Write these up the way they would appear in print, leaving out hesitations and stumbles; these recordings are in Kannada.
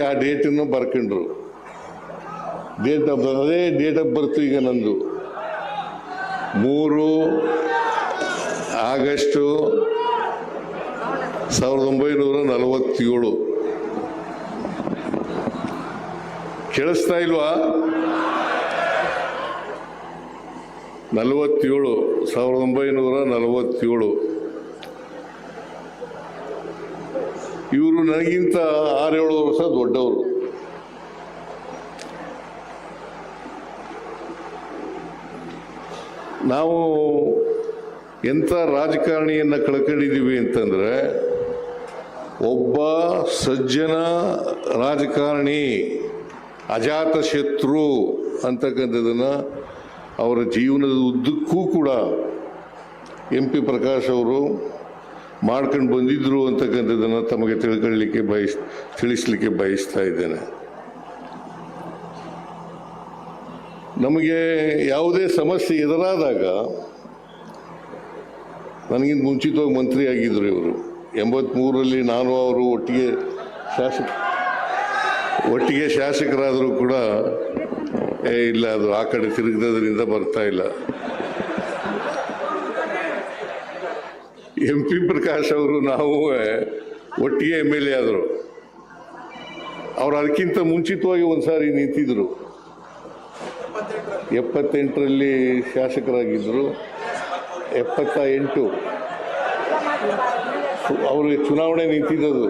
ಆ ಡೇಟನ್ನು ಬರ್ಕೊಂಡ್ರು. ಅದೇ ಡೇಟ್ ಆಫ್ ಬರ್ತ್ ಈಗ ನಂದು 3 ಆಗಸ್ಟ್ 1947. ಕೇಳಿಸ್ತಾ ಇಲ್ವಾ? 1947. ಇವರು ನನಗಿಂತ 6-7 ವರ್ಷ ದೊಡ್ಡವರು. ನಾವು ಎಂಥ ರಾಜಕಾರಣಿಯನ್ನು ಕಳ್ಕೊಂಡಿದ್ದೀವಿ ಅಂತಂದರೆ, ಒಬ್ಬ ಸಜ್ಜನ ರಾಜಕಾರಣಿ, ಅಜಾತ ಶತ್ರು ಅಂತಕ್ಕಂಥದ್ದನ್ನು ಅವರ ಜೀವನದ ಉದ್ದಕ್ಕೂ ಕೂಡ MP ಪ್ರಕಾಶ್ ಅವರು ಮಾಡ್ಕೊಂಡು ಬಂದಿದ್ದರು ಅಂತಕ್ಕಂಥದ್ದನ್ನು ತಮಗೆ ತಿಳಿಸ್ಲಿಕ್ಕೆ ಬಯಸ್ತಾ ಇದ್ದೇನೆ. ನಮಗೆ ಯಾವುದೇ ಸಮಸ್ಯೆ ಎದುರಾದಾಗ, ನನಗಿಂತ ಮುಂಚಿತವಾಗಿ ಮಂತ್ರಿ ಆಗಿದ್ದರು ಇವರು. 83ರಲ್ಲಿ ನಾನು ಅವರು ಒಟ್ಟಿಗೆ ಶಾಸಕರಾದರೂ ಕೂಡ ಇಲ್ಲ, ಅದು ಆ ಕಡೆ ತಿರುಗಿದ್ರಿಂದ ಬರ್ತಾ ಇಲ್ಲ. MP ಪ್ರಕಾಶ್ ಅವರು ನಾವು ಒಟ್ಟಿಗೆ MLA ಆದರು. ಅವರು ಅದಕ್ಕಿಂತ ಮುಂಚಿತವಾಗಿ ಒಂದ್ಸಾರಿ ನಿಂತಿದ್ರು. 78ರಲ್ಲಿ ಶಾಸಕರಾಗಿದ್ದರು. 78 ಅವರು ಚುನಾವಣೆ ನಿಂತಿದ್ದದು.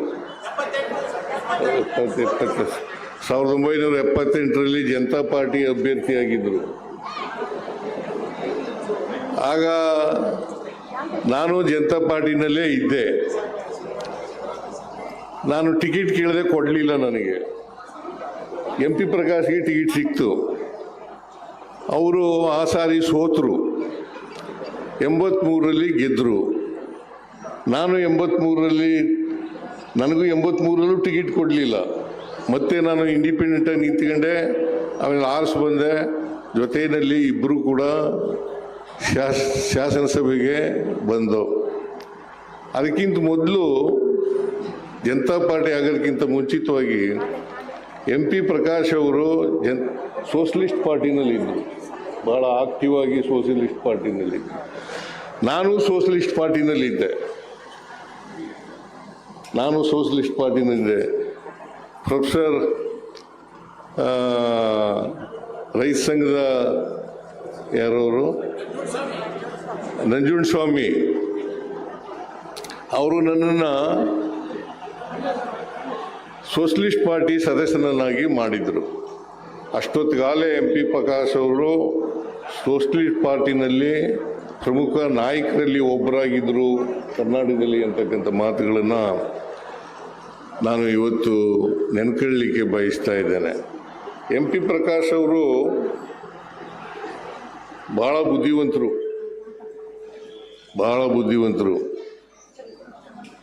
1978ರಲ್ಲಿ ಜನತಾ ಪಾರ್ಟಿ ಅಭ್ಯರ್ಥಿಯಾಗಿದ್ದರು. ಆಗ ನಾನು ಜನತಾ ಪಾರ್ಟಿನಲ್ಲೇ ಇದ್ದೆ. ನಾನು ಟಿಕೆಟ್ ಕೇಳದೆ ಕೊಡಲಿಲ್ಲ. ನನಗೆ MP ಪ್ರಕಾಶ್ಗೆ ಟಿಕೆಟ್ ಸಿಕ್ತು. ಅವರು ಆ ಸಾರಿ ಸೋತರು. 83ರಲ್ಲಿ ಗೆದ್ದರು. ನಾನು 83ರಲ್ಲಿ ನನಗೂ 83ರಲ್ಲೂ ಟಿಕೆಟ್ ಕೊಡಲಿಲ್ಲ. ಮತ್ತೆ ನಾನು ಇಂಡಿಪೆಂಡೆಂಟಾಗಿ ನಿಂತ್ಕೊಂಡೆ. ಆಮೇಲೆ ಆರ್ಸ್ ಬಂದೆ. ಜೊತೆಯಲ್ಲಿ ಇಬ್ಬರು ಕೂಡ ಶಾಸನಸಭೆಗೆ ಬಂದು. ಅದಕ್ಕಿಂತ ಮೊದಲು ಜನತಾ ಪಾರ್ಟಿ ಆಗೋದಕ್ಕಿಂತ ಮುಂಚಿತವಾಗಿ MP ಪ್ರಕಾಶ್ ಅವರು ಸೋಷಲಿಸ್ಟ್ ಪಾರ್ಟಿನಲ್ಲಿದ್ದರು. ಭಾಳ ಆಕ್ಟಿವ್ ಆಗಿ ಸೋಷಲಿಸ್ಟ್ ಪಾರ್ಟಿನಲ್ಲಿದ್ದರು. ನಾನು ಸೋಷಲಿಸ್ಟ್ ಪಾರ್ಟಿನಲ್ಲಿದ್ದೆ. ಪ್ರೊಫೆಸರ್ ರೈತ ಸಂಘದ ಯಾರವರು ನಂಜುಂಡಸ್ವಾಮಿ ಅವರು ನನ್ನನ್ನು ಸೋಷಲಿಸ್ಟ್ ಪಾರ್ಟಿ ಸದಸ್ಯನನ್ನಾಗಿ ಮಾಡಿದರು. ಅಷ್ಟೊತ್ತಿಗಾಲೇ MP ಪ್ರಕಾಶ್ ಅವರು ಸೋಷಲಿಸ್ಟ್ ಪಾರ್ಟಿನಲ್ಲಿ ಪ್ರಮುಖ ನಾಯಕರಲ್ಲಿ ಒಬ್ಬರಾಗಿದ್ದರು ಕರ್ನಾಟಕದಲ್ಲಿ ಅಂತಕ್ಕಂಥ ಮಾತುಗಳನ್ನು ನಾನು ಇವತ್ತು ನೆನ್ಕೊಳ್ಳಲಿಕ್ಕೆ ಬಯಸ್ತಾ ಇದ್ದೇನೆ. MP ಪ್ರಕಾಶ್ ಅವರು ಭಾಳ ಬುದ್ಧಿವಂತರು.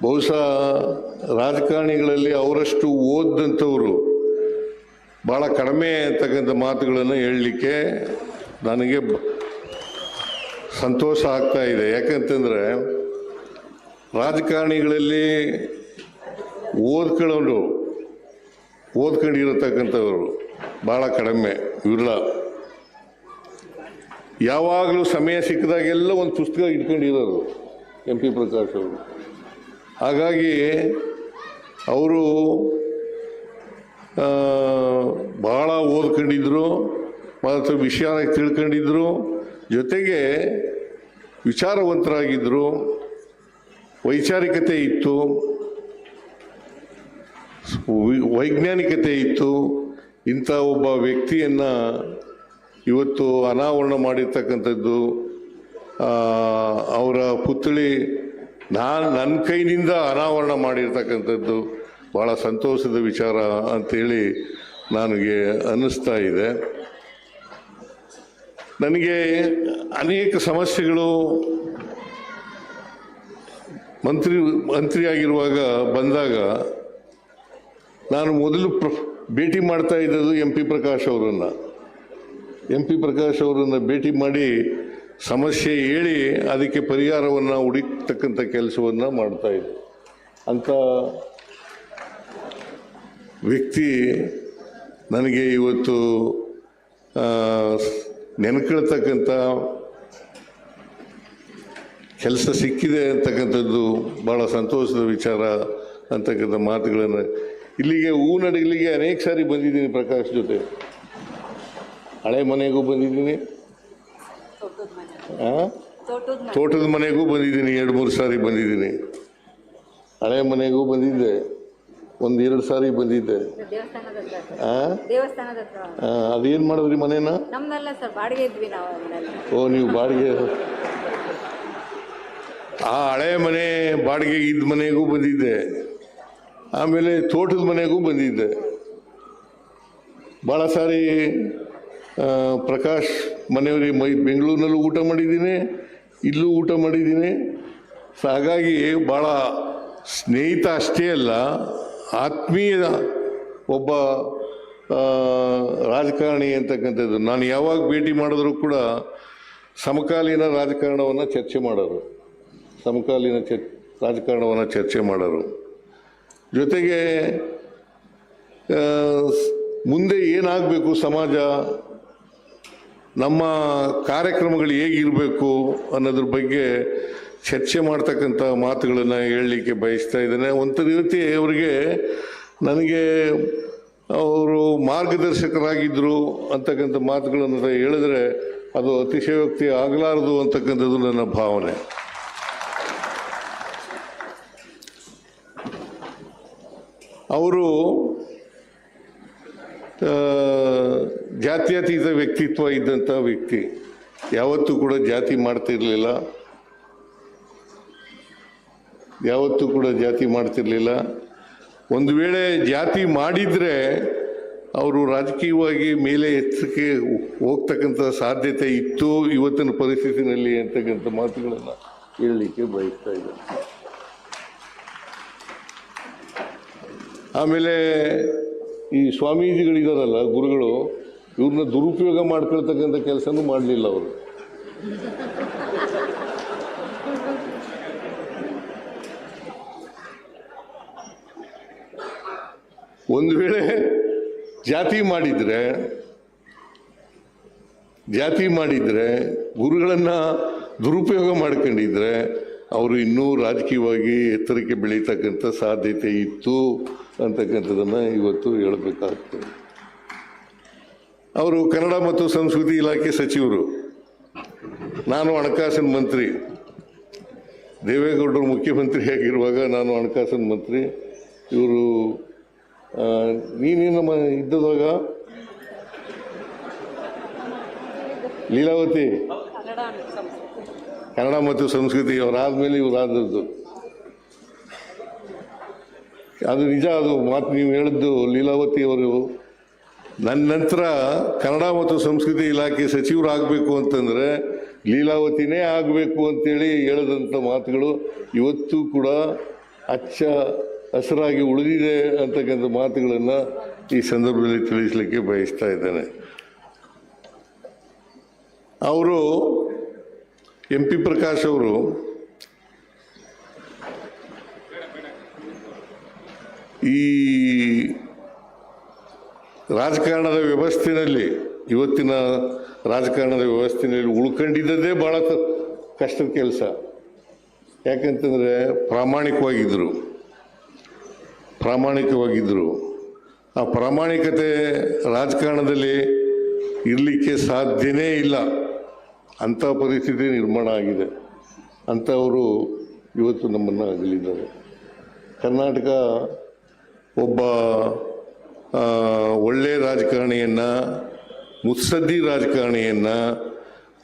ಬಹುಶಃ ರಾಜಕಾರಣಿಗಳಲ್ಲಿ ಅವರಷ್ಟು ಓದಂಥವರು ಭಾಳ ಕಡಿಮೆ ಅಂತಕ್ಕಂಥ ಮಾತುಗಳನ್ನು ಹೇಳಲಿಕ್ಕೆ ನನಗೆ ಸಂತೋಷ ಆಗ್ತಾ ಇದೆ. ಯಾಕಂತಂದರೆ ರಾಜಕಾರಣಿಗಳಲ್ಲಿ ಓದ್ಕೊಂಡಿರತಕ್ಕಂಥವ್ರು ಭಾಳ ಕಡಿಮೆ, ವಿರಳ. ಯಾವಾಗಲೂ ಸಮಯ ಸಿಕ್ಕಿದಾಗೆಲ್ಲ ಒಂದು ಪುಸ್ತಕ ಇಟ್ಕೊಂಡಿರೋರು MP ಪ್ರಕಾಶ್ ಅವರು. ಹಾಗಾಗಿ ಅವರು ಭಾಳ ಓದ್ಕೊಂಡಿದ್ರು, ಮತ್ತು ವಿಷಯ ತಿಳ್ಕೊಂಡಿದ್ರು, ಜೊತೆಗೆ ವಿಚಾರವಂತರಾಗಿದ್ದರು, ವೈಚಾರಿಕತೆ ಇತ್ತು, ವೈಜ್ಞಾನಿಕತೆ ಇತ್ತು. ಇಂಥ ಒಬ್ಬ ವ್ಯಕ್ತಿಯನ್ನು ಇವತ್ತು ಅನಾವರಣ ಮಾಡಿರ್ತಕ್ಕಂಥದ್ದು, ಅವರ ಪುತ್ಥಳಿ ನನ್ನ ಕೈನಿಂದ ಅನಾವರಣ ಮಾಡಿರ್ತಕ್ಕಂಥದ್ದು ಭಾಳ ಸಂತೋಷದ ವಿಚಾರ ಅಂಥೇಳಿ ನನಗೆ ಅನ್ನಿಸ್ತಾ ಇದೆ. ನನಗೆ ಅನೇಕ ಸಮಸ್ಯೆಗಳು ಮಂತ್ರಿಯಾಗಿರುವಾಗ ಬಂದಾಗ ನಾನು ಮೊದಲು ಭೇಟಿ ಮಾಡ್ತಾ ಇದ್ದದ್ದು MP ಪ್ರಕಾಶ್ ಅವರನ್ನು ಭೇಟಿ ಮಾಡಿ ಸಮಸ್ಯೆ ಹೇಳಿ ಅದಕ್ಕೆ ಪರಿಹಾರವನ್ನು ಹುಡುಕ್ತಕ್ಕಂಥ ಕೆಲಸವನ್ನು ಮಾಡ್ತಾಯಿದ್ದೆ. ವ್ಯಕ್ತಿ ನನಗೆ ಇವತ್ತು ನೆನ್ಕೊಳ್ತಕ್ಕಂಥ ಕೆಲಸ ಸಿಕ್ಕಿದೆ ಅಂತಕ್ಕಂಥದ್ದು ಭಾಳ ಸಂತೋಷದ ವಿಚಾರ ಅಂತಕ್ಕಂಥ ಮಾತುಗಳನ್ನು ಇಲ್ಲಿಗೆ ನಡಗಲಿಗೆ ಅನೇಕ ಸಾರಿ ಬಂದಿದ್ದೀನಿ. ಪ್ರಕಾಶ್ ಜೊತೆ ಹಳೆ ಮನೆಗೂ ಬಂದಿದ್ದೀನಿ, ತೋಟದ ಮನೆಗೂ ಬಂದಿದ್ದೀನಿ, 2-3 ಸಾರಿ ಬಂದಿದ್ದೀನಿ. ಹಳೆ ಮನೆಗೂ ಬಂದಿದ್ದೆ, 1-2 ಸಾರಿ ಬಂದಿದ್ದೆ. ಅದೇನು ಮಾಡಿದ್ರಿ ಮನೇನ? ಓ, ನೀವು ಬಾಡಿಗೆ. ಆ ಹಳೆ ಮನೆ ಬಾಡಿಗೆ ಇದ್ದ ಮನೆಗೂ ಬಂದಿದ್ದೆ, ಆಮೇಲೆ ತೋಟದ ಮನೆಗೂ ಬಂದಿದ್ದೆ. ಭಾಳ ಸಾರಿ ಪ್ರಕಾಶ್ ಮನೆಯವರಿಗೆ ಬೆಂಗಳೂರಿನಲ್ಲೂ ಊಟ ಮಾಡಿದ್ದೀನಿ, ಇಲ್ಲೂ ಊಟ ಮಾಡಿದ್ದೀನಿ. ಸೊ ಹಾಗಾಗಿ ಭಾಳ ಸ್ನೇಹಿತ ಅಷ್ಟೇ ಅಲ್ಲ, ಆತ್ಮೀಯ ಒಬ್ಬ ರಾಜಕಾರಣಿ ಅಂತಕ್ಕಂಥದ್ದು. ನಾನು ಯಾವಾಗ ಭೇಟಿ ಮಾಡಿದ್ರೂ ಕೂಡ ಸಮಕಾಲೀನ ರಾಜಕಾರಣವನ್ನು ಚರ್ಚೆ ಮಾಡೋರು, ಸಮಕಾಲೀನ ರಾಜಕಾರಣವನ್ನು ಚರ್ಚೆ ಮಾಡೋರು. ಜೊತೆಗೆ ಮುಂದೆ ಏನಾಗಬೇಕು ಸಮಾಜ, ನಮ್ಮ ಕಾರ್ಯಕ್ರಮಗಳು ಹೇಗಿರಬೇಕು ಅನ್ನೋದ್ರ ಬಗ್ಗೆ ಚರ್ಚೆ ಮಾಡ್ತಕ್ಕಂಥ ಮಾತುಗಳನ್ನು ಹೇಳಲಿಕ್ಕೆ ಬಯಸ್ತಾ ಇದ್ದೇನೆ. ಒಂದು ರೀತಿ ಅವರಿಗೆ ನನಗೆ ಅವರು ಮಾರ್ಗದರ್ಶಕರಾಗಿದ್ದರು ಅಂತಕ್ಕಂಥ ಮಾತುಗಳನ್ನು ಹೇಳಿದ್ರೆ ಅದು ಅತಿಶಯೋಕ್ತಿ ಆಗಲಾರದು ಅಂತಕ್ಕಂಥದ್ದು ನನ್ನ ಭಾವನೆ. ಅವರು ಜಾತ್ಯತೀತ ವ್ಯಕ್ತಿತ್ವ ಇದ್ದಂಥ ವ್ಯಕ್ತಿ, ಯಾವತ್ತೂ ಕೂಡ ಜಾತಿ ಮಾಡ್ತಿರಲಿಲ್ಲ, ಯಾವತ್ತೂ ಕೂಡ ಜಾತಿ ಮಾಡ್ತಿರಲಿಲ್ಲ. ಒಂದು ವೇಳೆ ಜಾತಿ ಮಾಡಿದರೆ ಅವರು ರಾಜಕೀಯವಾಗಿ ಮೇಲೆ ಎತ್ತಕ್ಕೆ ಹೋಗ್ತಕ್ಕಂಥ ಸಾಧ್ಯತೆ ಇತ್ತು ಇವತ್ತಿನ ಪರಿಸ್ಥಿತಿನಲ್ಲಿ ಅಂತಕ್ಕಂಥ ಮಾತುಗಳನ್ನು ಹೇಳಲಿಕ್ಕೆ ಬಯಸ್ತಾ ಇದ್ದಾರೆ. ಆಮೇಲೆ ಈ ಸ್ವಾಮೀಜಿಗಳಿದಾರಲ್ಲ, ಗುರುಗಳು, ಇವ್ರನ್ನ ದುರುಪಯೋಗ ಮಾಡ್ಕೊಳ್ತಕ್ಕಂಥ ಕೆಲಸನೂ ಮಾಡಲಿಲ್ಲ ಅವರು. ಒಂದು ವೇಳೆ ಜಾತಿ ಮಾಡಿದರೆ ಗುರುಗಳನ್ನು ದುರುಪಯೋಗ ಮಾಡ್ಕೊಂಡಿದ್ರೆ ಅವರು ಇನ್ನೂ ರಾಜಕೀಯವಾಗಿ ಎತ್ತರಕ್ಕೆ ಬೆಳೀತಕ್ಕಂಥ ಸಾಧ್ಯತೆ ಇತ್ತು ಅಂತಕ್ಕಂಥದ್ದನ್ನು ಇವತ್ತು ಹೇಳಬೇಕಾಗ್ತದೆ. ಅವರು ಕನ್ನಡ ಮತ್ತು ಸಂಸ್ಕೃತಿ ಇಲಾಖೆ ಸಚಿವರು, ನಾನು ಹಣಕಾಸಿನ ಮಂತ್ರಿ. ದೇವೇಗೌಡರು ಮುಖ್ಯಮಂತ್ರಿ ಆಗಿರುವಾಗ ನಾನು ಹಣಕಾಸಿನ ಮಂತ್ರಿ. ಇವರು ನೀನೇನು ಇದ್ದದಾಗ ಲೀಲಾವತಿ ಕನ್ನಡ ಮತ್ತು ಸಂಸ್ಕೃತಿ ಅವರಾದ್ಮೇಲೆ ಇವರಾದದ್ದು. ಅದು ನಿಜ, ಅದು ಮಾತು ನೀವು ಹೇಳಿದ್ದು. ಲೀಲಾವತಿ ಅವರು ನನ್ನ ನಂತರ ಕನ್ನಡ ಮತ್ತು ಸಂಸ್ಕೃತಿ ಇಲಾಖೆ ಸಚಿವರಾಗಬೇಕು ಅಂತಂದರೆ ಲೀಲಾವತಿನೇ ಆಗಬೇಕು ಅಂತೇಳಿ ಹೇಳಿದಂಥ ಮಾತುಗಳು ಇವತ್ತು ಕೂಡ ಹಸಿರಾಗಿ ಉಳಿದಿದೆ ಅಂತಕ್ಕಂಥ ಮಾತುಗಳನ್ನು ಈ ಸಂದರ್ಭದಲ್ಲಿ ತಿಳಿಸಲಿಕ್ಕೆ ಬಯಸ್ತಾ ಇದ್ದೇನೆ. ಅವರು MP ಪ್ರಕಾಶ್ ಅವರು ಈ ರಾಜಕಾರಣದ ವ್ಯವಸ್ಥೆಯಲ್ಲಿ, ಇವತ್ತಿನ ರಾಜಕಾರಣದ ವ್ಯವಸ್ಥೆಯಲ್ಲಿ ಉಳ್ಕೊಂಡಿದ್ದದೇ ಭಾಳ ಕಷ್ಟದ ಕೆಲಸ. ಯಾಕಂತಂದರೆ ಪ್ರಾಮಾಣಿಕವಾಗಿದ್ದರು. ಆ ಪ್ರಾಮಾಣಿಕತೆ ರಾಜಕಾರಣದಲ್ಲಿ ಇರಲಿಕ್ಕೆ ಸಾಧ್ಯನೇ ಇಲ್ಲ. ಅಂಥ ಪರಿಸ್ಥಿತಿ ನಿರ್ಮಾಣ ಆಗಿದೆ. ಅಂಥವರು ಇವತ್ತು ನಮ್ಮನ್ನು ಅಗಲಿದ್ದಾರೆ. ಕರ್ನಾಟಕ ಒಬ್ಬ ಒಳ್ಳೆಯ ರಾಜಕಾರಣಿಯನ್ನು, ಮುತ್ಸದ್ದಿ ರಾಜಕಾರಣಿಯನ್ನು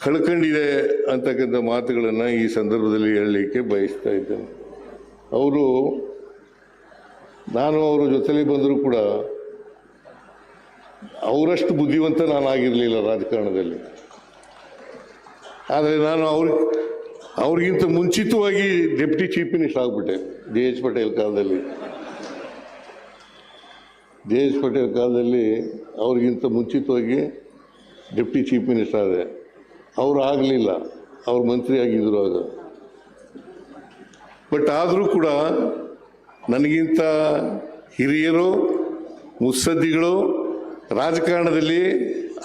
ಕಳ್ಕೊಂಡಿದೆ ಅಂತಕ್ಕಂಥ ಮಾತುಗಳನ್ನು ಈ ಸಂದರ್ಭದಲ್ಲಿ ಹೇಳಲಿಕ್ಕೆ ಬಯಸ್ತಾ ಇದ್ದೇನೆ. ನಾನು ಅವರ ಜೊತೆಲಿ ಬಂದರೂ ಕೂಡ ಅವರಷ್ಟು ಬುದ್ಧಿವಂತ ನಾನಾಗಿರಲಿಲ್ಲ ರಾಜಕಾರಣದಲ್ಲಿ. ಆದರೆ ನಾನು ಅವ್ರಿಗಿಂತ ಮುಂಚಿತವಾಗಿ ಡೆಪ್ಟಿ ಚೀಫ್ ಮಿನಿಸ್ಟರ್ ಆಗಿಬಿಟ್ಟೆ. JH ಪಟೇಲ್ ಕಾಲದಲ್ಲಿ ಅವ್ರಿಗಿಂತ ಮುಂಚಿತವಾಗಿ ಡೆಪ್ಟಿ ಚೀಫ್ ಮಿನಿಸ್ಟರ್ ಆದೆ. ಅವರು ಆಗಲಿಲ್ಲ, ಅವ್ರು ಮಂತ್ರಿ ಆಗಿದ್ದರು ಆಗ. ಬಟ್ ಆದರೂ ಕೂಡ ನನಗಿಂತ ಹಿರಿಯರು ಮುತ್ಸದ್ದಿಗಳು, ರಾಜಕಾರಣದಲ್ಲಿ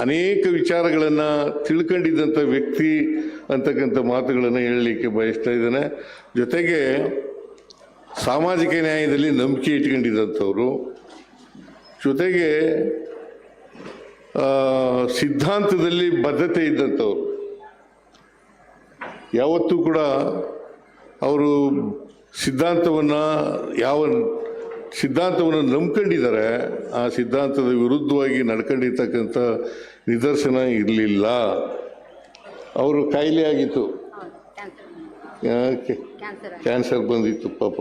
ಅನೇಕ ವಿಚಾರಗಳನ್ನು ತಿಳ್ಕೊಂಡಿದ್ದಂಥ ವ್ಯಕ್ತಿ ಅಂತಕ್ಕಂಥ ಮಾತುಗಳನ್ನು ಹೇಳಲಿಕ್ಕೆ ಬಯಸ್ತಾ ಇದ್ದೇನೆ. ಜೊತೆಗೆ ಸಾಮಾಜಿಕ ನ್ಯಾಯದಲ್ಲಿ ನಂಬಿಕೆ ಇಟ್ಕೊಂಡಿದ್ದಂಥವ್ರು, ಜೊತೆಗೆ ಸಿದ್ಧಾಂತದಲ್ಲಿ ಬದ್ಧತೆ ಇದ್ದಂಥವ್ರು. ಯಾವತ್ತೂ ಕೂಡ ಅವರು ಸಿದ್ಧಾಂತವನ್ನು ನಂಬ್ಕೊಂಡಿದ್ದಾರೆ, ಆ ಸಿದ್ಧಾಂತದ ವಿರುದ್ಧವಾಗಿ ನಡ್ಕೊಂಡಿರ್ತಕ್ಕಂಥ ನಿದರ್ಶನ ಇರಲಿಲ್ಲ. ಅವರು ಕಾಯಿಲೆ ಆಗಿತ್ತು, ಕ್ಯಾನ್ಸರ್ ಬಂದಿತ್ತು ಪಾಪ.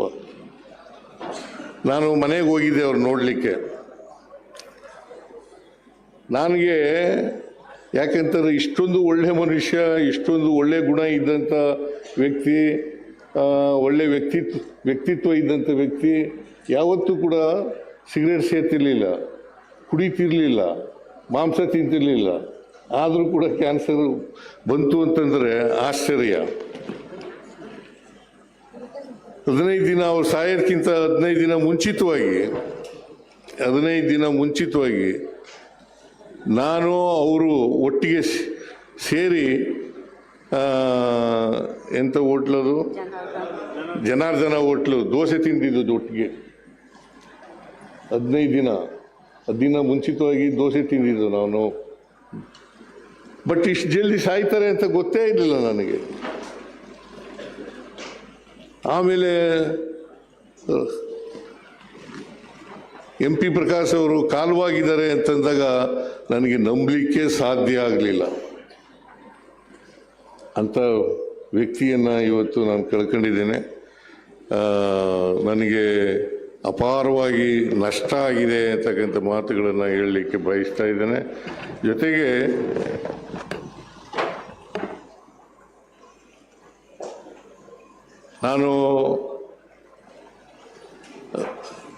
ನಾನು ಮನೆಗೆ ಹೋಗಿದ್ದೆ ಅವ್ರು ನೋಡಲಿಕ್ಕೆ. ನನಗೆ ಯಾಕೆಂತಾರೆ ಇಷ್ಟೊಂದು ಒಳ್ಳೆ ಮನುಷ್ಯ, ಇಷ್ಟೊಂದು ಒಳ್ಳೆ ಗುಣ ಇದ್ದಂಥ ವ್ಯಕ್ತಿ, ಒಳ್ಳೆ ವ್ಯಕ್ತಿತ್ವ ಇದ್ದಂಥ ವ್ಯಕ್ತಿ ಯಾವತ್ತೂ ಕೂಡ ಸಿಗರೇಟ್ ಸೇರ್ತಿರ್ಲಿಲ್ಲ, ಕುಡಿತಿರ್ಲಿಲ್ಲ, ಮಾಂಸ ತಿಂತಿರ್ಲಿಲ್ಲ. ಆದರೂ ಕೂಡ ಕ್ಯಾನ್ಸರ್ ಬಂತು ಅಂತಂದರೆ ಆಶ್ಚರ್ಯ. 15 ದಿನ ಅವ್ರು ಸಾಯೋದಕ್ಕಿಂತ 15 ದಿನ ಮುಂಚಿತವಾಗಿ ನಾನು ಅವರು ಒಟ್ಟಿಗೆ ಸೇರಿ ಎಂಥ ಹೋಟ್ಲದು, ಜನಾರ್ದನ ಹೋಟ್ಲು, ದೋಸೆ ತಿಂದಿದ್ದು ಒಟ್ಟಿಗೆ. 15 ದಿನ ಮುಂಚಿತವಾಗಿ ದೋಸೆ ತಿಂದಿದ್ದು ನಾನು. ಬಟ್ ಇಷ್ಟು ಜಲ್ದಿ ಸಾಯ್ತಾರೆ ಅಂತ ಗೊತ್ತೇ ಇರಲಿಲ್ಲ ನನಗೆ. ಆಮೇಲೆ MP ಪ್ರಕಾಶ್ ಅವರು ಕಾಲವಾಗಿದ್ದಾರೆ ಅಂತಂದಾಗ ನನಗೆ ನಂಬಲಿಕ್ಕೆ ಸಾಧ್ಯ ಆಗಲಿಲ್ಲ. ಅಂಥ ವ್ಯಕ್ತಿಯನ್ನು ಇವತ್ತು ನಾನು ಕಳ್ಕೊಂಡಿದ್ದೇನೆ. ನನಗೆ ಅಪಾರವಾಗಿ ನಷ್ಟ ಆಗಿದೆ ಅಂತಕ್ಕಂಥ ಮಾತುಗಳನ್ನು ಹೇಳಲಿಕ್ಕೆ ಬಯಸ್ತಾ ಇದ್ದೇನೆ. ಜೊತೆಗೆ ನಾನು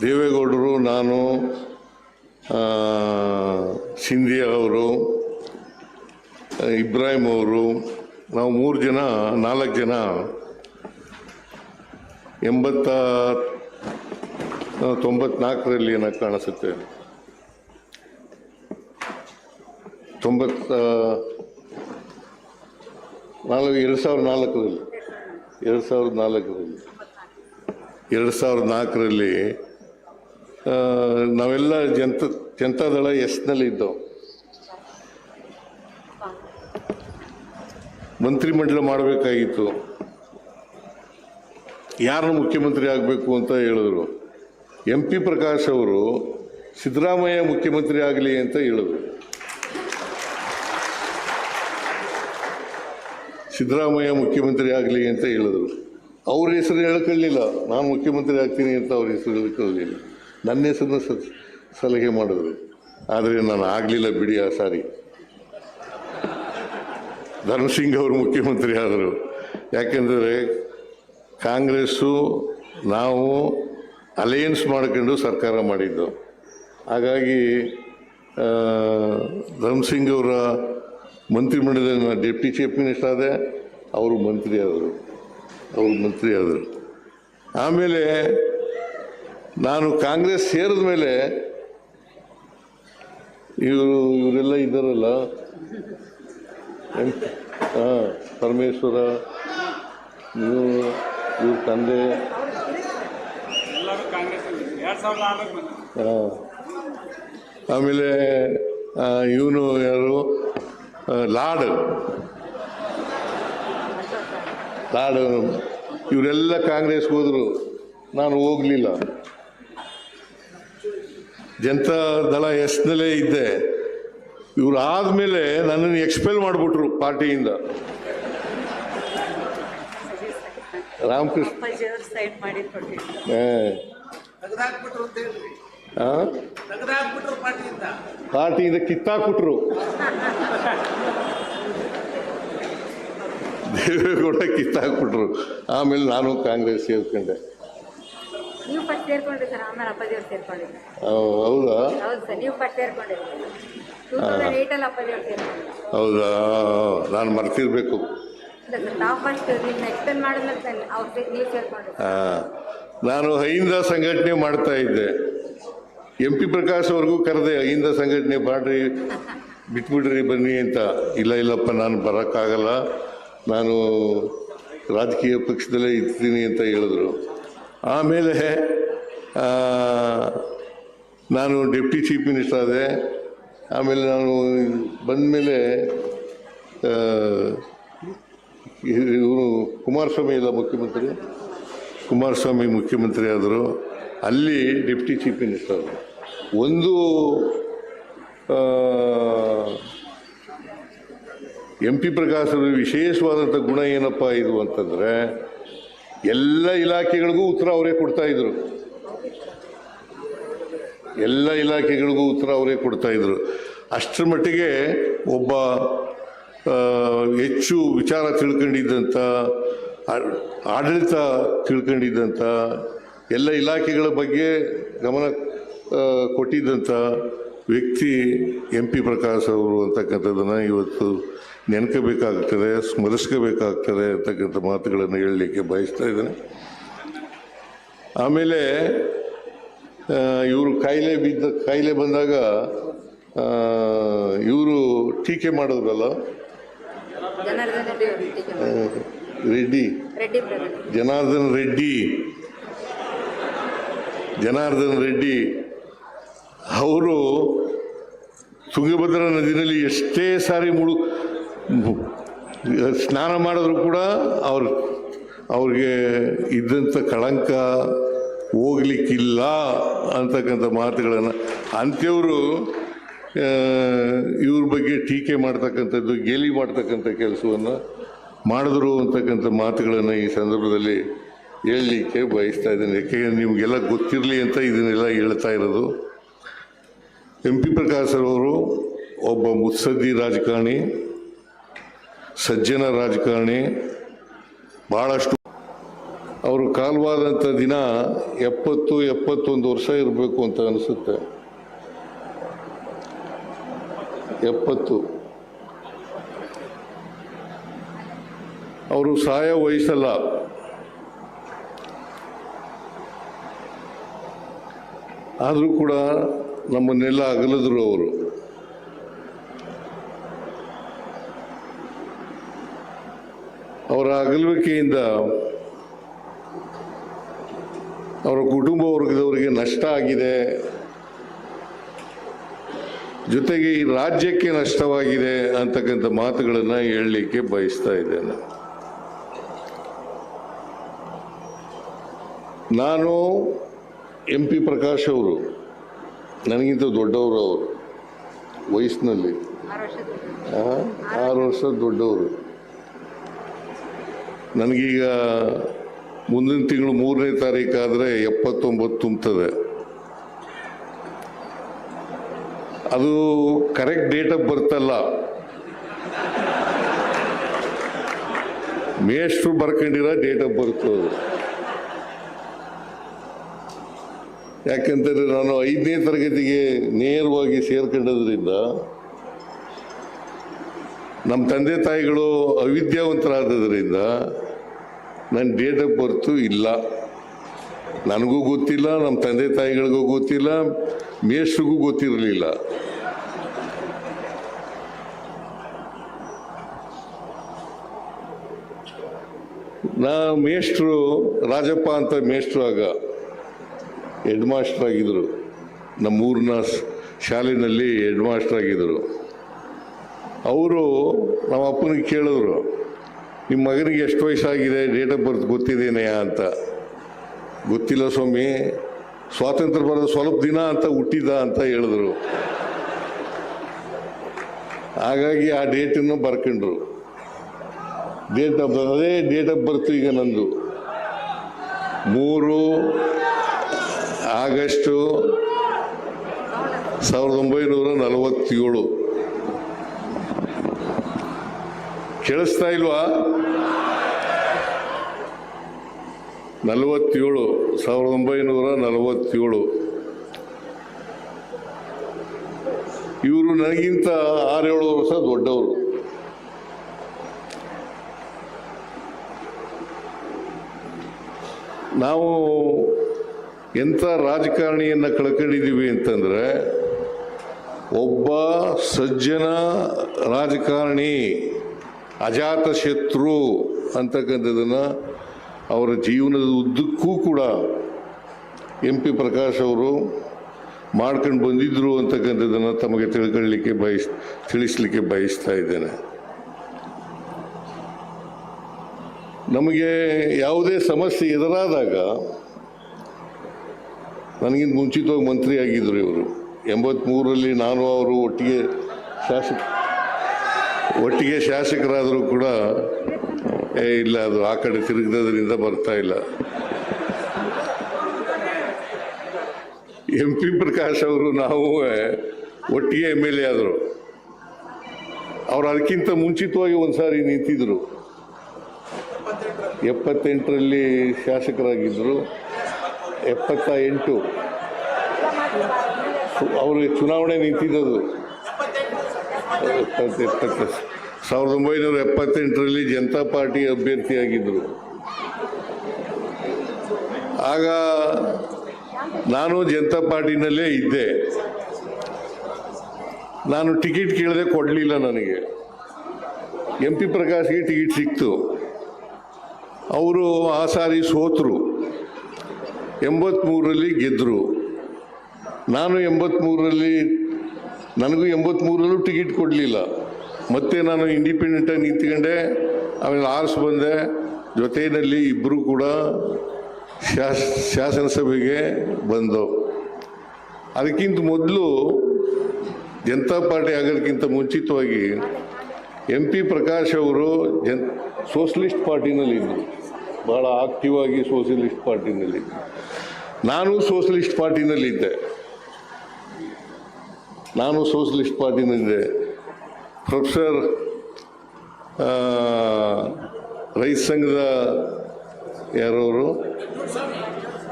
ದೇವೇಗೌಡರು, ನಾನು, ಸಿಂಧಿಯಾ ಅವರು, ಇಬ್ರಾಹಿಂ ಅವರು, ನಾವು 4 ಜನ 94ರಲ್ಲಿ ಏನೋ ಕಾಣಿಸುತ್ತೆ, 2004ರಲ್ಲಿ ನಾವೆಲ್ಲ ಜನತಾದಳ ಎಸ್ನಲ್ಲಿ ಇದ್ದವು. ಮಂತ್ರಿಮಂಡಲ ಮಾಡಬೇಕಾಗಿತ್ತು. ಯಾರನ್ನು ಮುಖ್ಯಮಂತ್ರಿ ಆಗಬೇಕು ಅಂತ ಹೇಳಿದ್ರು. MP ಪ್ರಕಾಶ್ ಅವರು ಸಿದ್ದರಾಮಯ್ಯ ಮುಖ್ಯಮಂತ್ರಿ ಆಗಲಿ ಅಂತ ಹೇಳಿದ್ರು. ಸಿದ್ದರಾಮಯ್ಯ ಮುಖ್ಯಮಂತ್ರಿ ಆಗಲಿ ಅಂತ ಹೇಳಿದ್ರು. ಅವ್ರ ಹೆಸರು ಹೇಳ್ಕೊಳ್ಳಿಲ್ಲ, ನಾನು ಮುಖ್ಯಮಂತ್ರಿ ಆಗ್ತೀನಿ ಅಂತ ಅವ್ರ ಹೆಸರು ಹೇಳ್ಕೊಳ್ಳಲಿಲ್ಲ. ನನ್ನ ಹೆಸರನ್ನ ಸಲಹೆ ಮಾಡಿದ್ರು. ಆದರೆ ನಾನು ಆಗಲಿಲ್ಲ ಬಿಡಿ. ಆ ಸಾರಿ ಧರ್ಮಸಿಂಗ್ ಅವರು ಮುಖ್ಯಮಂತ್ರಿ ಆದರು. ಯಾಕೆಂದರೆ ಕಾಂಗ್ರೆಸ್ಸು ನಾವು ಅಲಯನ್ಸ್ ಮಾಡ್ಕೊಂಡು ಸರ್ಕಾರ ಮಾಡಿದ್ದು. ಹಾಗಾಗಿ ಧರ್ಮಸಿಂಗ್ ಅವರ ಮಂತ್ರಿಮಂಡಲದ ಡೆಪ್ಟಿ ಚೀಫ್ ಮಿನಿಸ್ಟರ್ ಆದೆ, ಅವರು ಮಂತ್ರಿ ಆದರು. ಆಮೇಲೆ ನಾನು ಕಾಂಗ್ರೆಸ್ ಸೇರಿದ ಮೇಲೆ ಇವರೆಲ್ಲ ಇದ್ದಾರಲ್ಲ, ಪರಮೇಶ್ವರ, ಇವ್ರ ತಂದೆ, ಆಮೇಲೆ ಇವನು ಯಾರು, ಲಾಡ್, ಇವರೆಲ್ಲ ಕಾಂಗ್ರೆಸ್ಗೆ ಹೋದರು. ನಾನು ಹೋಗಲಿಲ್ಲ. ಜನತಾ ದಳ ಎಸ್ನಲ್ಲೇ ಇದ್ದೆ. ಇವ್ರು ಆದಮೇಲೆ ನನ್ನನ್ನು ಎಕ್ಸ್ಪೆಲ್ ಮಾಡಿಬಿಟ್ರು ಪಾರ್ಟಿಯಿಂದ. ರಾಮಕೃಷ್ಣ ಪಾರ್ಟಿಯಿಂದ ಕಿತ್ತಾಕ್ಬಿಟ್ರು. ದೇವೇಗೌಡ ಕಿತ್ತಾಕ್ಬಿಟ್ರು. ಆಮೇಲೆ ನಾನು ಕಾಂಗ್ರೆಸ್ ಸೇರ್ಕೊಂಡೆ. ಹೌದಾ? ಹೌದಾ? ನಾನು ಮರ್ತಿರ್ಬೇಕು. ನಾನು ಅಹಿಂದ ಸಂಘಟನೆ ಮಾಡ್ತಾ ಇದ್ದೆ. MP ಪ್ರಕಾಶ್ ಅವ್ರಿಗೂ ಕರೆದೆ, ಅಹಿಂದ ಸಂಘಟನೆ ಮಾಡ್ರಿ, ಬಿಟ್ಬಿಡ್ರಿ ಬನ್ನಿ ಅಂತ. ಇಲ್ಲಪ್ಪ ನಾನು ಬರೋಕ್ಕಾಗಲ್ಲ, ನಾನು ರಾಜಕೀಯ ಪಕ್ಷದಲ್ಲೇ ಇರ್ತೀನಿ ಅಂತ ಹೇಳಿದ್ರು. ಆಮೇಲೆ ನಾನು ಡೆಪ್ಟಿ ಚೀಫ್ ಮಿನಿಸ್ಟರ್ ಆದೆ. ಆಮೇಲೆ ನಾನು ಬಂದಮೇಲೆ ಇವರು ಕುಮಾರಸ್ವಾಮಿ ಮುಖ್ಯಮಂತ್ರಿ ಆದರು. ಅಲ್ಲಿ ಡೆಪ್ಟಿ ಚೀಫ್ ಮಿನಿಸ್ಟರ್ ಆದರು. ಒಂದು MP ಪ್ರಕಾಶ್ ಅವರ ವಿಶೇಷವಾದಂಥ ಗುಣ ಏನಪ್ಪ ಇದು ಅಂತಂದರೆ, ಎಲ್ಲ ಇಲಾಖೆಗಳಿಗೂ ಉತ್ತರ ಅವರೇ ಕೊಡ್ತಾ ಇದ್ರು. ಎಲ್ಲ ಇಲಾಖೆಗಳಿಗೂ ಉತ್ತರ ಅವರೇ ಕೊಡ್ತಾ ಇದ್ರು. ಅಷ್ಟರ ಮಟ್ಟಿಗೆ ಒಬ್ಬ ಹೆಚ್ಚು ವಿಚಾರ ತಿಳ್ಕೊಂಡಿದ್ದಂಥ, ಆಡಳಿತ ತಿಳ್ಕೊಂಡಿದ್ದಂಥ, ಎಲ್ಲ ಇಲಾಖೆಗಳ ಬಗ್ಗೆ ಗಮನ ಕೊಟ್ಟಿದ್ದಂಥ ವ್ಯಕ್ತಿ MP ಪ್ರಕಾಶ್ ಅವರು ಅಂತಕ್ಕಂಥದ್ದನ್ನು ಇವತ್ತು ನೆನ್ಕೋಬೇಕಾಗ್ತದೆ, ಸ್ಮರಿಸ್ಕೋಬೇಕಾಗ್ತದೆ ಅಂತಕ್ಕಂಥ ಮಾತುಗಳನ್ನು ಹೇಳಲಿಕ್ಕೆ ಬಯಸ್ತಾ ಇದ್ದೇನೆ. ಆಮೇಲೆ ಇವರು ಕಾಯಿಲೆ ಬಂದಾಗ ಇವರು ಟೀಕೆ ಮಾಡಿದ್ರಲ್ಲ, ಜನಾರ್ದನ್ ರೆಡ್ಡಿ ಅವರು ತುಂಗಭದ್ರಾ ನದಿನಲ್ಲಿ ಎಷ್ಟೇ ಸಾರಿ ಸ್ನಾನ ಮಾಡಿದ್ರು ಕೂಡ ಅವ್ರಿಗೆ ಇದ್ದಂಥ ಕಳಂಕ ಹೋಗ್ಲಿಕ್ಕಿಲ್ಲ ಅಂತಕ್ಕಂಥ ಮಾತುಗಳನ್ನು ಅಂಥವರು ಇವ್ರ ಬಗ್ಗೆ ಟೀಕೆ ಮಾಡ್ತಕ್ಕಂಥದ್ದು, ಗೇಲಿ ಮಾಡ್ತಕ್ಕಂಥ ಕೆಲಸವನ್ನು ಮಾಡಿದ್ರು ಅಂತಕ್ಕಂಥ ಮಾತುಗಳನ್ನು ಈ ಸಂದರ್ಭದಲ್ಲಿ ಹೇಳಲಿಕ್ಕೆ ಬಯಸ್ತಾ ಇದ್ದೇನೆ. ಯಾಕೆಂದರೆ ನಿಮಗೆಲ್ಲ ಗೊತ್ತಿರಲಿ ಅಂತ ಇದನ್ನೆಲ್ಲ ಹೇಳ್ತಾ ಇರೋದು. MP ಪ್ರಕಾಶ್ ಅವರು ಒಬ್ಬ ಮುತ್ಸದ್ದಿ ರಾಜಕಾರಣಿ, ಸಜ್ಜನ ರಾಜಕಾರಣಿ. ಭಾಳಷ್ಟು ಅವರು ಕಾಲವಾದಂಥ ದಿನ 70-71 ವರ್ಷ ಇರಬೇಕು ಅಂತ ಅನಿಸುತ್ತೆ. 70. ಅವರು ಸಾಯೋ ವಯಸ್ಸಲ್ಲ. ಆದರೂ ಕೂಡ ನಮ್ಮನ್ನೆಲ್ಲ ಅಗಲಿದ್ರು ಅವರು. ಅವರ ಅಗಲುವಿಕೆಯಿಂದ ಅವರ ಕುಟುಂಬ ವರ್ಗದವರಿಗೆ ನಷ್ಟ ಆಗಿದೆ, ಜೊತೆಗೆ ಈ ರಾಜ್ಯಕ್ಕೆ ನಷ್ಟವಾಗಿದೆ ಅಂತಕ್ಕಂಥ ಮಾತುಗಳನ್ನು ಹೇಳಲಿಕ್ಕೆ ಬಯಸ್ತಾ ಇದ್ದೇನೆ. ನಾನು MP ಪ್ರಕಾಶ್ ಅವರು ನನಗಿಂತ ದೊಡ್ಡವರು, ಅವರು ವಯಸ್ಸಿನಲ್ಲಿ 6 ವರ್ಷ ದೊಡ್ಡವರು. ನನಗೀಗ ಮುಂದಿನ ತಿಂಗಳು 3ನೇ ತಾರೀಕಾದರೆ 79 ತುಂಬುತ್ತದೆ. ಅದು ಕರೆಕ್ಟ್ ಡೇಟ್ ಆಫ್ ಬರ್ತ್ ಅಲ್ಲ, ಮೇಷ್ಟ್ರು ಬರ್ಕೊಂಡಿರೋ ಡೇಟ್ ಆಫ್ ಬರ್ತ್ ಅದು. ಯಾಕೆಂತಂದರೆ ನಾನು 5ನೇ ತರಗತಿಗೆ ನೇರವಾಗಿ ಸೇರ್ಕೊಂಡದ್ರಿಂದ ನಮ್ಮ ತಂದೆ ತಾಯಿಗಳು ಅವಿದ್ಯಾವಂತರಾದ್ದರಿಂದ ನನ್ನ ಡೇಟ್ ಆಫ್ ಬರ್ತು ಇಲ್ಲ, ನನಗೂ ಗೊತ್ತಿಲ್ಲ, ನಮ್ಮ ತಂದೆ ತಾಯಿಗಳಿಗೂ ಗೊತ್ತಿಲ್ಲ, ಮೇಷ್ಟ್ರಿಗೂ ಗೊತ್ತಿರಲಿಲ್ಲ. ಮೇಷ್ಟ್ರು ರಾಜಪ್ಪ ಅಂತ ಮೇಷ್ಟ್ರು ಆಗ ಹೆಡ್ ಮಾಸ್ಟರ್ ಆಗಿದ್ದರು. ನಮ್ಮೂರಿನ ಶಾಲೆಯಲ್ಲಿ ಹೆಡ್ ಮಾಸ್ಟರ್ ಆಗಿದ್ದರು. ಅವರು ನಮ್ಮ ಅಪ್ಪನಿಗೆ ಕೇಳಿದ್ರು, ನಿಮ್ಮ ಮಗನಿಗೆ ಎಷ್ಟು ವಯಸ್ಸಾಗಿದೆ, ಡೇಟ್ ಆಫ್ ಬರ್ತ್ ಗೊತ್ತಿದ್ದೇನೆಯಾ ಅಂತ. ಗೊತ್ತಿಲ್ಲ ಸ್ವಾಮಿ, ಸ್ವಾತಂತ್ರ್ಯ ಬರೋದು ಸ್ವಲ್ಪ ದಿನ ಅಂತ ಹುಟ್ಟಿದ ಅಂತ ಹೇಳಿದ್ರು. ಹಾಗಾಗಿ ಆ ಡೇಟನ್ನು ಬರ್ಕೊಂಡ್ರು. ಅದೇ ಡೇಟ್ ಆಫ್ ಬರ್ತ್ ಈಗ ನಂದು 3 ಆಗಸ್ಟ್ 1947. ಕೇಳಿಸ್ತಾ ಇಲ್ವಾ? 1947. ಇವರು ನನಗಿಂತ 6-7 ವರ್ಷ ದೊಡ್ಡವರು. ನಾವು ಎಂಥ ರಾಜಕಾರಣಿಯನ್ನು ಕಳ್ಕೊಂಡಿದ್ದೀವಿ ಅಂತಂದರೆ, ಒಬ್ಬ ಸಜ್ಜನ ರಾಜಕಾರಣಿ, ಅಜಾತ ಶತ್ರು ಅಂತಕ್ಕಂಥದ್ದನ್ನು ಅವರ ಜೀವನದ ಉದ್ದಕ್ಕೂ ಕೂಡ MP ಪ್ರಕಾಶ್ ಅವರು ಮಾಡ್ಕೊಂಡು ಬಂದಿದ್ದರು ಅಂತಕ್ಕಂಥದ್ದನ್ನು ತಮಗೆ ತಿಳಿಸ್ಲಿಕ್ಕೆ ಬಯಸ್ತಾ ಇದ್ದೇನೆ. ನಮಗೆ ಯಾವುದೇ ಸಮಸ್ಯೆ ಎದುರಾದಾಗ, ನನಗಿಂತ ಮುಂಚಿತವಾಗಿ ಮಂತ್ರಿ ಆಗಿದ್ದರು ಇವರು. 83ರಲ್ಲಿ ನಾನು ಅವರು ಒಟ್ಟಿಗೆ ಶಾಸಕರಾದರೂ ಕೂಡ ಇಲ್ಲ, ಅದು ಆ ಕಡೆ ತಿರುಗಿದ್ರಿಂದ ಬರ್ತಾ ಇಲ್ಲ. MP ಪ್ರಕಾಶ್ ಅವರು ನಾವು ಒಟ್ಟಿಗೆ MLA ಆದರು. ಅವರು ಅದಕ್ಕಿಂತ ಮುಂಚಿತವಾಗಿ ಒಂದು ಸಾರಿ ನಿಂತಿದ್ರು. 78ರಲ್ಲಿ ಶಾಸಕರಾಗಿದ್ದರು. 78 ಅವರು ಚುನಾವಣೆ ನಿಂತಿದ್ದದು. 1978ರಲ್ಲಿ ಜನತಾ ಪಾರ್ಟಿ ಅಭ್ಯರ್ಥಿಯಾಗಿದ್ದರು. ಆಗ ನಾನು ಜನತಾ ಪಾರ್ಟಿನಲ್ಲೇ ಇದ್ದೆ. ನಾನು ಟಿಕೆಟ್ ಕೇಳದೆ ಕೊಡಲಿಲ್ಲ. ನನಗೆ MP ಪ್ರಕಾಶ್ಗೆ ಟಿಕೆಟ್ ಸಿಕ್ತು. ಅವರು ಆ ಸಾರಿ ಸೋತರು. 83ರಲ್ಲಿ ಗೆದ್ದರು. ನಾನು 83ರಲ್ಲಿ ನನಗೂ 83ರಲ್ಲೂ ಟಿಕೆಟ್ ಕೊಡಲಿಲ್ಲ. ಮತ್ತೆ ನಾನು ಇಂಡಿಪೆಂಡೆಂಟಾಗಿ ನಿಂತ್ಕೊಂಡೆ. ಆಮೇಲೆ ಆರ್ಸ್ ಬಂದೆ. ಜೊತೆಯಲ್ಲಿ ಇಬ್ಬರು ಕೂಡ ಶಾಸನಸಭೆಗೆ ಬಂದವು. ಅದಕ್ಕಿಂತ ಮೊದಲು ಜನತಾ ಪಾರ್ಟಿ ಆಗೋದಕ್ಕಿಂತ ಮುಂಚಿತವಾಗಿ MP ಪ್ರಕಾಶ್ ಅವರು ಸೋಷಲಿಸ್ಟ್ ಪಾರ್ಟಿನಲ್ಲಿದ್ದರು. ಭಾಳ ಆಕ್ಟಿವ್ ಆಗಿ ಸೋಷಲಿಸ್ಟ್ ಪಾರ್ಟಿನಲ್ಲಿ. ನಾನು ಸೋಷಲಿಸ್ಟ್ ಪಾರ್ಟಿನಲ್ಲಿದ್ದೆ. ಪ್ರೊಫೆಸರ್ ರೈತ ಸಂಘದ ಯಾರವರು